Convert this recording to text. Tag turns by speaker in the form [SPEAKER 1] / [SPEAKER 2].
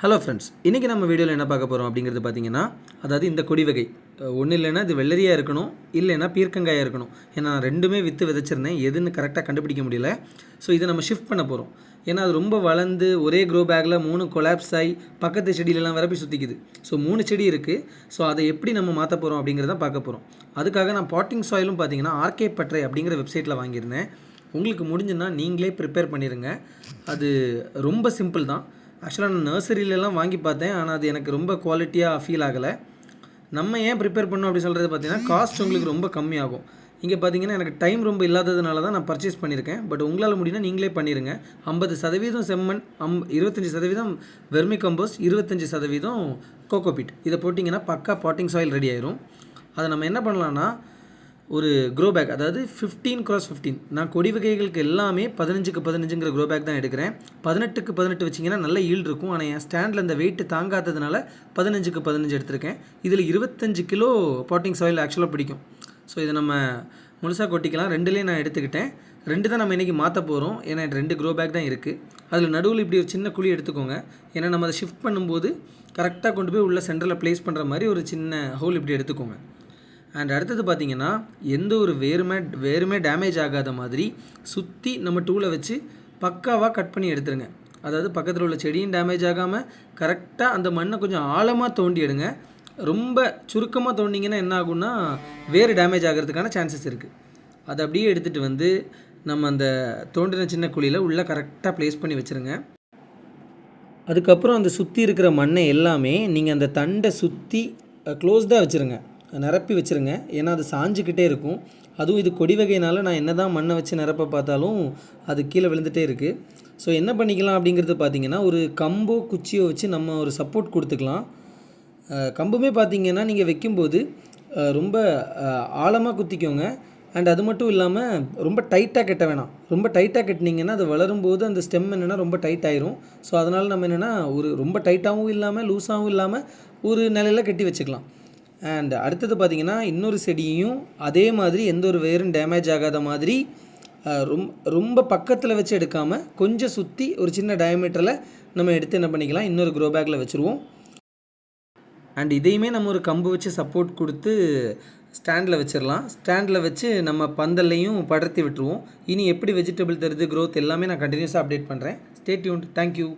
[SPEAKER 1] Hello friends, இன்றைக்கி நம்ம வீடியோவில் என்ன பார்க்க போகிறோம் அப்படிங்கிறது பார்த்தீங்கன்னா, அதாவது இந்த கொடி வகை ஒன்றும் இல்லைன்னா இது வெள்ளரியாக இருக்கணும், இல்லைன்னா பீர்க்கங்காயாக இருக்கணும். ஏன்னா நான் ரெண்டுமே விற்று விதைச்சிருந்தேன், எதுன்னு கரெக்டாக கண்டுபிடிக்க முடியல. ஸோ இதை நம்ம ஷிஃப்ட் பண்ண போகிறோம். ஏன்னா அது ரொம்ப வளர்ந்து ஒரே க்ரோ பேக்கில் 3 கொலாப்ஸ் ஆகி பக்கத்து செடியிலலாம் வரப்பி சுற்றிக்குது. ஸோ 3 செடி இருக்குது. ஸோ அதை எப்படி நம்ம மாற்ற போகிறோம் அப்படிங்கிறத பார்க்க போகிறோம். அதுக்காக நான் பாட்டிங் சாயிலும் பார்த்தீங்கன்னா ஆர்கே பட்ரை அப்படிங்கிற வெப்சைட்டில் வாங்கியிருந்தேன். உங்களுக்கு முடிஞ்சுன்னா நீங்களே ப்ரிப்பேர் பண்ணிடுங்க. அது ரொம்ப சிம்பிள் தான். ஆக்சுவலாக நான் நர்சரியிலலாம் வாங்கி பார்த்தேன், ஆனால் அது எனக்கு ரொம்ப குவாலிட்டியாக ஃபீல் ஆகலை. நம்ம ஏன் ப்ரிப்பேர் பண்ணோம் அப்படி சொல்கிறது பார்த்தீங்கன்னா, காஸ்ட் உங்களுக்கு ரொம்ப கம்மியாகும். இங்கே பார்த்தீங்கன்னா எனக்கு டைம் ரொம்ப இல்லாததுனால தான் நான் பர்ச்சேஸ் பண்ணியிருக்கேன். பட் உங்களால் முடியும்னா நீங்களே பண்ணிடுங்க. 50% செம்மண், 25% வெர்மி கம்போஸ்ட், 25% கோகோபீட் இதை போட்டிங்கன்னா பக்கா பாட்டிங் சாயில் ரெடி ஆயிரும். அதை நம்ம என்ன பண்ணலான்னா, ஒரு க்ரோ பேக், அதாவது 15x15, நான் கொடி வகைகளுக்கு எல்லாமே 15x15ங்கிற க்ரோ பேக் தான் எடுக்கிறேன். 18x18 வச்சிங்கன்னா நல்ல ஈல்டு இருக்கும். ஆனால் என் ஸ்டாண்டில் அந்த வெயிட்டு தாங்காததுனால 15x15 எடுத்திருக்கேன். இதில் 25 கிலோ பாட்டிங் சாயில் ஆக்சுவலாக பிடிக்கும். ஸோ இதை நம்ம முழுசாக கொட்டிக்கலாம். 2லேயே நான் எடுத்துக்கிட்டேன். 2 தான் நம்ம இன்றைக்கி மாற்ற போகிறோம். ஏன்னா 2 க்ரோ பேக் தான் இருக்குது. அதில் நடுவில் இப்படி ஒரு சின்ன குழி எடுத்துக்கோங்க. ஏன்னா நம்ம அதை ஷிஃப்ட் பண்ணும்போது கரெக்டாக கொண்டு போய் உள்ள சென்டரில் ப்ளேஸ் பண்ணுற மாதிரி ஒரு சின்ன ஹோல் இப்படி எடுத்துக்கோங்க. அண்ட் அடுத்தது பார்த்திங்கன்னா, எந்த ஒரு வேருமே டேமேஜ் ஆகாத மாதிரி சுற்றி நம்ம டூலை வச்சு பக்காவாக கட் பண்ணி எடுத்துருங்க. அதாவது பக்கத்தில் உள்ள செடியும் டேமேஜ் ஆகாமல் கரெக்டாக அந்த மண்ணை கொஞ்சம் ஆழமாக தோண்டி எடுங்க. ரொம்ப சுருக்கமாக தோண்டிங்கன்னா என்ன ஆகும்னா வேறு டேமேஜ் ஆகிறதுக்கான சான்சஸ் இருக்குது. அதை அப்படியே எடுத்துகிட்டு வந்து நம்ம அந்த தோண்டின சின்ன குழியில் உள்ளே கரெக்டாக ப்ளேஸ் பண்ணி வச்சுருங்க. அதுக்கப்புறம் அந்த சுற்றி இருக்கிற மண்ணை எல்லாமே நீங்கள் அந்த தண்டை சுற்றி க்ளோஸ்டாக வச்சுருங்க, நிரப்பி வச்சுருங்க. ஏன்னா அது சாஞ்சிக்கிட்டே இருக்கும். அதுவும் இது கொடி வகையினால் நான் என்ன தான் மண்ணை வச்சு நிரப்ப பார்த்தாலும் அது கீழே விழுந்துகிட்டே இருக்குது. ஸோ என்ன பண்ணிக்கலாம் அப்படிங்கிறது பார்த்திங்கன்னா, ஒரு கம்போ குச்சியோ வச்சு நம்ம ஒரு சப்போர்ட் கொடுத்துக்கலாம். கம்புமே பார்த்திங்கன்னா நீங்கள் வைக்கும்போது ரொம்ப ஆழமாக குத்திக்கோங்க. அண்ட் அது மட்டும் இல்லாமல் ரொம்ப டைட்டாக கட்ட வேணாம். ரொம்ப டைட்டாக கட்டினீங்கன்னா அது வளரும்போது அந்த ஸ்டெம் என்னென்னா ரொம்ப டைட் ஆயிரும். ஸோ அதனால் நம்ம என்னென்னா ஒரு ரொம்ப டைட்டாகவும் இல்லாமல் லூஸாகவும் இல்லாமல் ஒரு நிலையில் கட்டி வச்சுக்கலாம். அண்ட் அடுத்தது பார்த்திங்கன்னா, இன்னொரு செடியையும் அதே மாதிரி எந்த ஒரு வேரும் டேமேஜ் ஆகாத மாதிரி ரொம்ப பக்கத்தில் வச்சு எடுக்காமல் கொஞ்சம் சுற்றி ஒரு சின்ன டயமீட்டரில் நம்ம எடுத்து என்ன பண்ணிக்கலாம், இன்னொரு க்ரோ பேக்கில் வச்சுருவோம். அண்ட் இதையுமே நம்ம ஒரு கம்பு வச்சு சப்போர்ட் கொடுத்து ஸ்டாண்டில் வச்சிடலாம். ஸ்டாண்டில் வச்சு நம்ம பந்தல்லையும் படர்த்தி விட்டுருவோம். இனி எப்படி வெஜிடபிள் தருது, க்ரோத் எல்லாமே நான் கண்டினியூஸாக அப்டேட் பண்ணுறேன். Stay tuned. தேங்க்யூ.